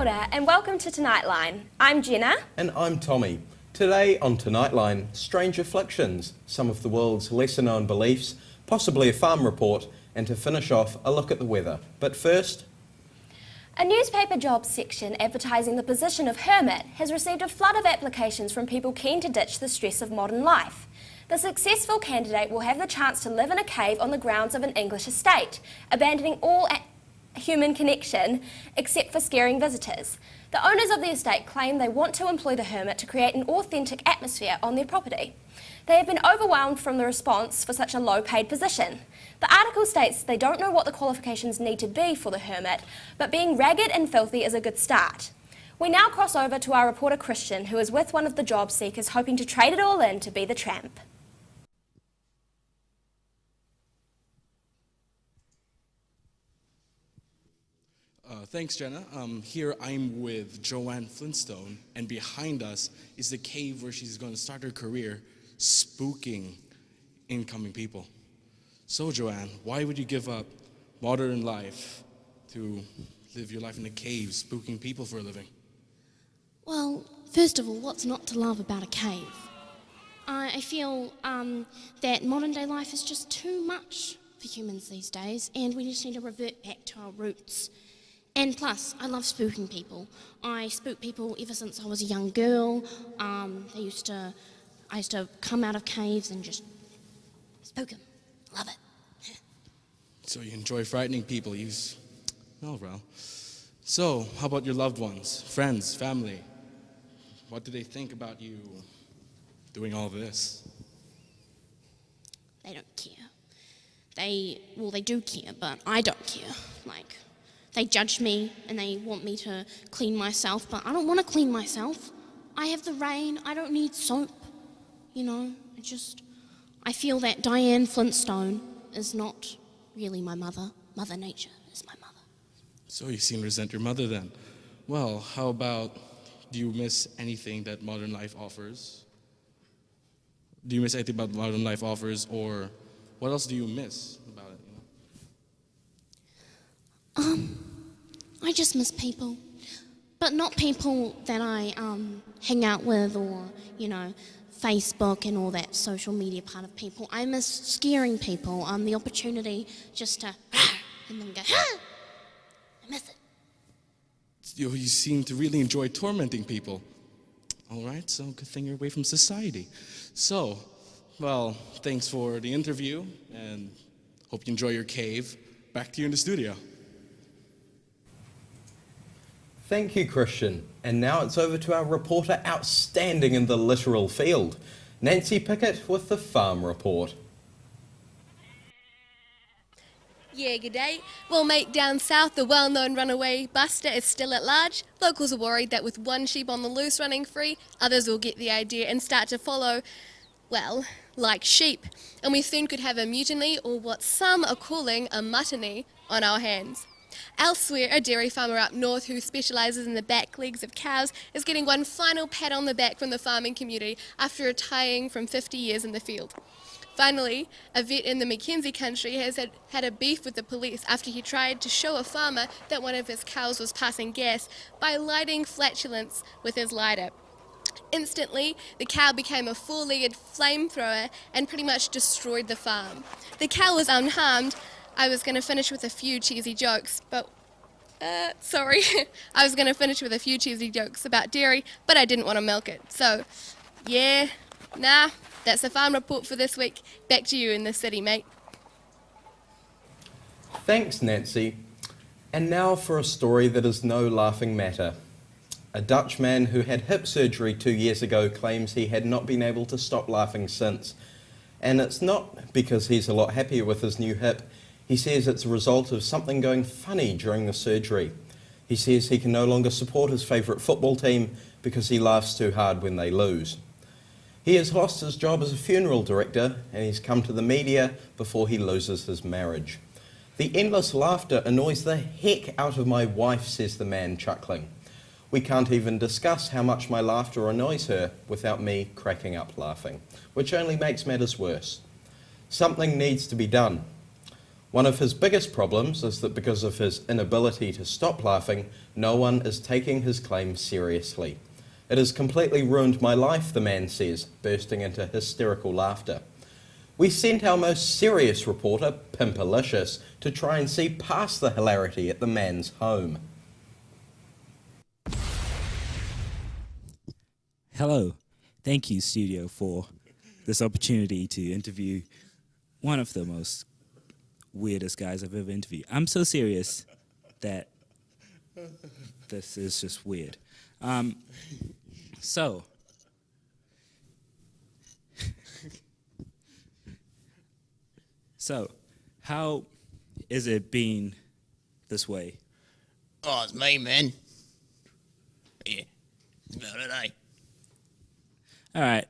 ora and welcome to Tonightline. I'm Jenna. And I'm Tommy. Today on Tonightline, strange afflictions, some of the world's lesser known beliefs, possibly a farm report, and to finish off, a look at the weather. But first... A newspaper jobs section advertising the position of hermit has received a flood of applications from people keen to ditch the stress of modern life. The successful candidate will have the chance to live in a cave on the grounds of an English estate, abandoning all human connection except for scaring visitors. The owners of the estate claim they want to employ the hermit to create an authentic atmosphere on their property. They have been overwhelmed from the response for such a low-paid position. The article states they don't know what the qualifications need to be for the hermit, but being ragged and filthy is a good start. We now cross over to our reporter Christian, who is with one of the job seekers hoping to trade it all in to be the tramp. Thanks, Jenna. Here I'm with Joanne Flintstone, and behind us is the cave where she's going to start her career spooking incoming people. So, Joanne, why would you give up modern life to live your life in a cave spooking people for a living? Well, first of all, what's not to love about a cave? I feel that modern day life is just too much for humans these days, and we just need to revert back to our roots. And plus, I love spooking people. I spook people ever since I was a young girl. I used to come out of caves and just spook them. Love it. So you enjoy frightening people. Oh, well. So, how about your loved ones, friends, family? What do they think about you doing all this? They don't care. They do care, but I don't care. They judge me and they want me to clean myself, but I don't want to clean myself. I have the rain, I don't need soap. You know, I feel that Diane Flintstone is not really my mother. Mother Nature is my mother. So you seem to resent your mother then. Well, how about, do you miss anything that modern life offers? Do you miss anything about modern life offers, or what else do you miss about it? I just miss people, but not people that I hang out with or, Facebook and all that social media part of people. I miss scaring people, the opportunity just to and then go, I miss it. You seem to really enjoy tormenting people. All right, so good thing you're away from society. So, well, thanks for the interview, and hope you enjoy your cave. Back to you in the studio. Thank you, Christian. And now it's over to our reporter outstanding in the literal field, Nancy Pickett with the Farm Report. Yeah, g'day. Well, mate, down south, the well-known runaway buster is still at large. Locals are worried that with one sheep on the loose running free, others will get the idea and start to follow, well, like sheep. And we soon could have a mutiny, or what some are calling a muttony, on our hands. Elsewhere, a dairy farmer up north who specialises in the back legs of cows is getting one final pat on the back from the farming community after retiring from 50 years in the field. Finally, a vet in the Mackenzie country has had a beef with the police after he tried to show a farmer that one of his cows was passing gas by lighting flatulence with his lighter. Instantly, the cow became a four-legged flamethrower and pretty much destroyed the farm. The cow was unharmed. I was going to finish with a few cheesy jokes, but, I was going to finish with a few cheesy jokes about dairy, but I didn't want to milk it. So, that's the farm report for this week. Back to you in the city, mate. Thanks, Nancy. And now for a story that is no laughing matter. A Dutch man who had hip surgery 2 years ago claims he had not been able to stop laughing since. And it's not because he's a lot happier with his new hip. He says it's a result of something going funny during the surgery. He says he can no longer support his favourite football team because he laughs too hard when they lose. He has lost his job as a funeral director, and he's come to the media before he loses his marriage. The endless laughter annoys the heck out of my wife, says the man, chuckling. We can't even discuss how much my laughter annoys her without me cracking up laughing, which only makes matters worse. Something needs to be done. One of his biggest problems is that because of his inability to stop laughing, no one is taking his claims seriously. It has completely ruined my life, the man says, bursting into hysterical laughter. We sent our most serious reporter, Pimpalicious, to try and see past the hilarity at the man's home. Hello. Thank you, studio, for this opportunity to interview one of the most weirdest guys I've ever interviewed. I'm so serious that this is just weird. So, how is it being this way? Oh, it's me, man. Yeah, it's about it, eh? All right.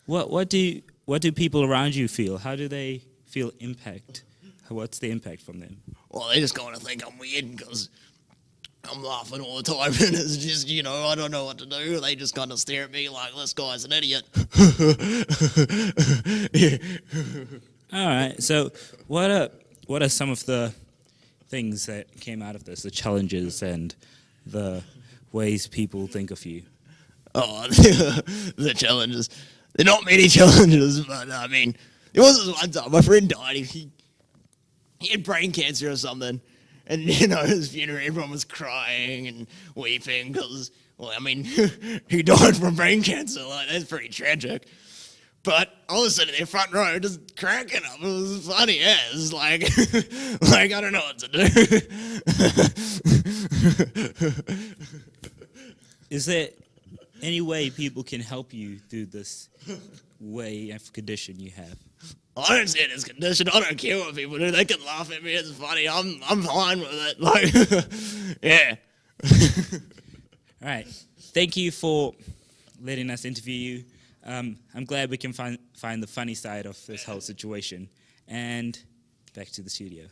What do people around you feel? How do they feel impact? What's the impact from them? Well, they just kind of think I'm weird because I'm laughing all the time, and it's just, I don't know what to do. They just kind of stare at me like, this guy's an idiot. All right. So, what are some of the things that came out of this? The challenges and the ways people think of you. Oh, the challenges. They're not many challenges, but I mean, there was this one time my friend died. He had brain cancer or something, and at his funeral everyone was crying and weeping because, well, I mean, he died from brain cancer. Like, that's pretty tragic. But I was sitting there front row just cracking up. It was funny as like I don't know what to do. Is there any way people can help you through this way of condition you have? I don't see it as condition. I don't care what people do. They can laugh at me. It's funny. I'm fine with it. Like, yeah. All right. Thank you for letting us interview you. I'm glad we can find the funny side of this whole situation. And back to the studio.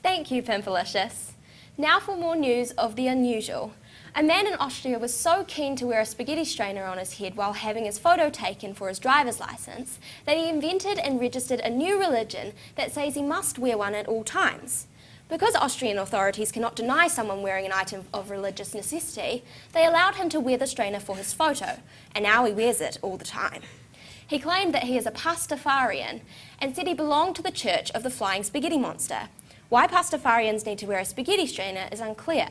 Thank you, Pimpalicious. Now for more news of the unusual. A man in Austria was so keen to wear a spaghetti strainer on his head while having his photo taken for his driver's license that he invented and registered a new religion that says he must wear one at all times. Because Austrian authorities cannot deny someone wearing an item of religious necessity, they allowed him to wear the strainer for his photo, and now he wears it all the time. He claimed that he is a Pastafarian and said he belonged to the Church of the Flying Spaghetti Monster. Why Pastafarians need to wear a spaghetti strainer is unclear.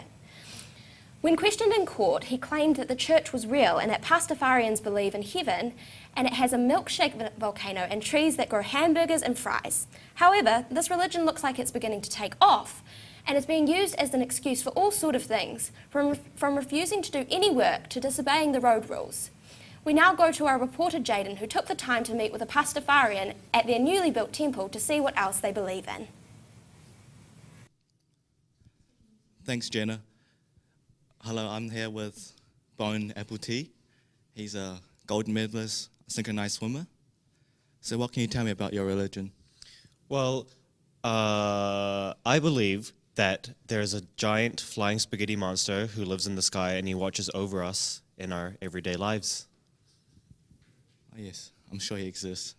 When questioned in court, he claimed that the church was real and that Pastafarians believe in heaven and it has a milkshake volcano and trees that grow hamburgers and fries. However, this religion looks like it's beginning to take off and is being used as an excuse for all sort of things, from refusing to do any work to disobeying the road rules. We now go to our reporter Jaden, who took the time to meet with a Pastafarian at their newly built temple to see what else they believe in. Thanks, Jenna. Hello, I'm here with Bone Apple Tea. He's a gold medalist, synchronized swimmer. So what can you tell me about your religion? Well, I believe that there's a giant flying spaghetti monster who lives in the sky and he watches over us in our everyday lives. Oh, yes, I'm sure he exists.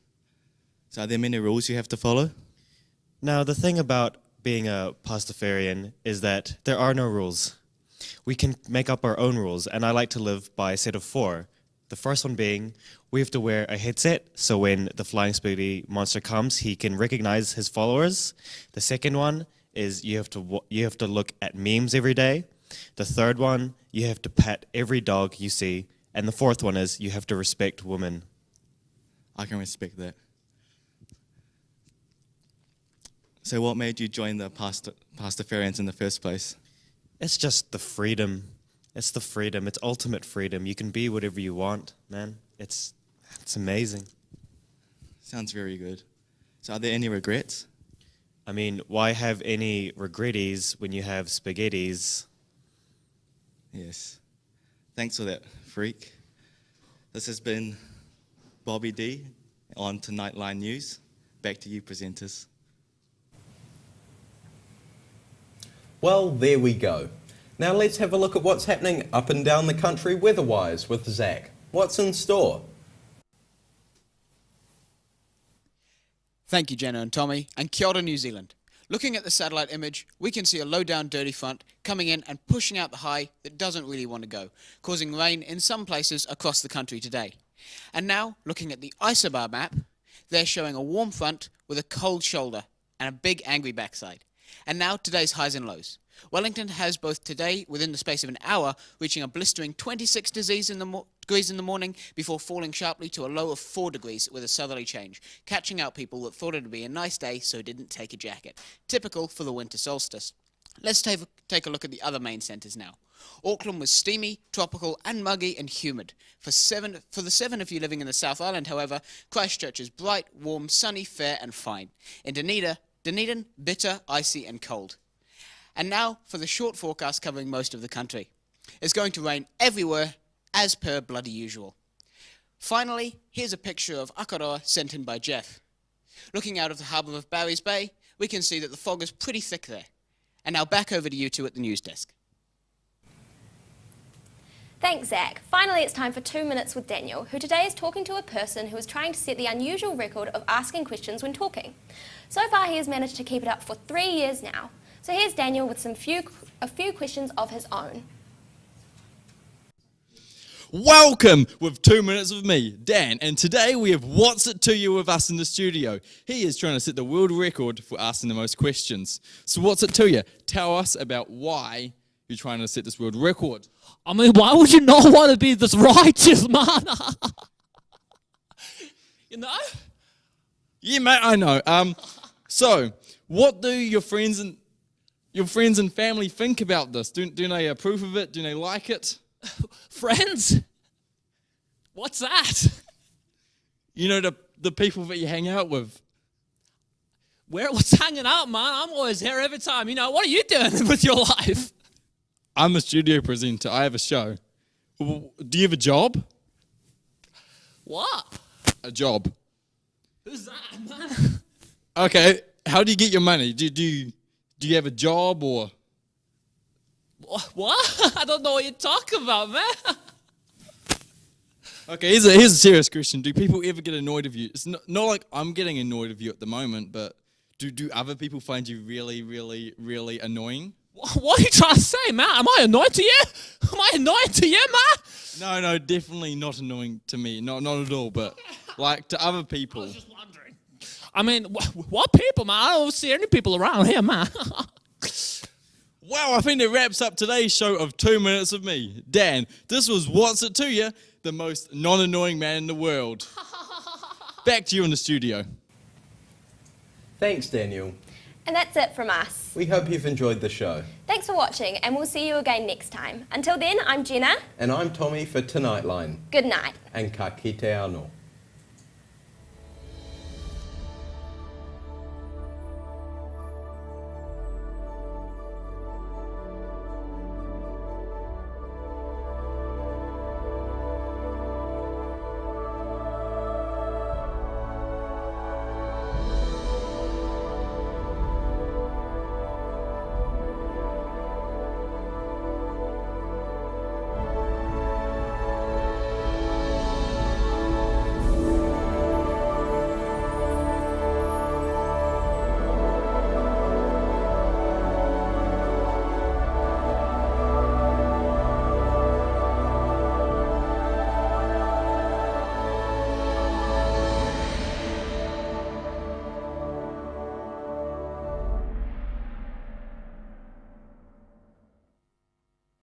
So are there many rules you have to follow? Now, the thing about being a Pastafarian is that there are no rules. We can make up our own rules, and I like to live by a set of 4. The first one being, we have to wear a headset, so when the flying spaghetti monster comes, he can recognize his followers. The second one is you have to look at memes every day. The third one, you have to pet every dog you see. And the fourth one is you have to respect women. I can respect that. So what made you join the Pastafarians in the first place? It's just the freedom. It's the freedom. It's ultimate freedom. You can be whatever you want, man. It's amazing. Sounds very good. So are there any regrets? I mean, why have any regretties when you have spaghettis? Yes. Thanks for that, freak. This has been Bobby D on Tonightline News. Back to you, presenters. Well, there we go. Now let's have a look at what's happening up and down the country weather-wise with Zach. What's in store? Thank you, Jenna and Tommy, and kia ora, New Zealand. Looking at the satellite image, we can see a low-down dirty front coming in and pushing out the high that doesn't really want to go, causing rain in some places across the country today. And now, looking at the isobar map, they're showing a warm front with a cold shoulder and a big angry backside. And now, today's highs and lows. Wellington has both today, within the space of an hour, reaching a blistering 26 degrees in the morning before falling sharply to a low of 4 degrees with a southerly change, catching out people that thought it would be a nice day so didn't take a jacket. Typical for the winter solstice. Let's take a look at the other main centres now. Auckland was steamy, tropical and muggy and humid. For the 7 of you living in the South Island, however, Christchurch is bright, warm, sunny, fair and fine. In Dunedin, bitter, icy and cold. And now for the short forecast covering most of the country. It's going to rain everywhere, as per bloody usual. Finally, here's a picture of Akaroa sent in by Jeff. Looking out of the harbour of Barry's Bay, we can see that the fog is pretty thick there. And now back over to you two at the news desk. Thanks, Zach. Finally, it's time for 2 Minutes with Daniel, who today is talking to a person who is trying to set the unusual record of asking questions when talking. So far, he has managed to keep it up for 3 years now. So here's Daniel with a few questions of his own. Welcome with 2 minutes with me, Dan, and today we have What's It To You with us in the studio. He is trying to set the world record for asking the most questions. So what's it to you? Tell us about why you're trying to set this world record. I mean, why would you not want to be this righteous, man? You know? Yeah, mate, I know. So, what do your friends and family think about this? Do they approve of it? Do they like it? Friends? What's that? You know, the people that you hang out with. What's hanging out, man? I'm always here every time. You know, what are you doing with your life? I'm a studio presenter. I have a show. Do you have a job? What? A job. Who's that, man? Okay, how do you get your money? Do you have a job or? What? I don't know what you're talking about, man. Okay, here's a serious question. Do people ever get annoyed of you? It's not like I'm getting annoyed of you at the moment, but do other people find you really, really, really annoying? What are you trying to say, man? Am I annoying to you? Am I annoying to you, man? No, definitely not annoying to me. Not at all, but like to other people. I was just wondering. I mean, what people, man? I don't see any people around here, man. Wow, I think that wraps up today's show of 2 minutes of me. Dan, this was What's It To You, the most non-annoying man in the world. Back to you in the studio. Thanks, Daniel. And that's it from us. We hope you've enjoyed the show. Thanks for watching, and we'll see you again next time. Until then, I'm Jenna. And I'm Tommy for Tonightline. Good night. And ka kite anō.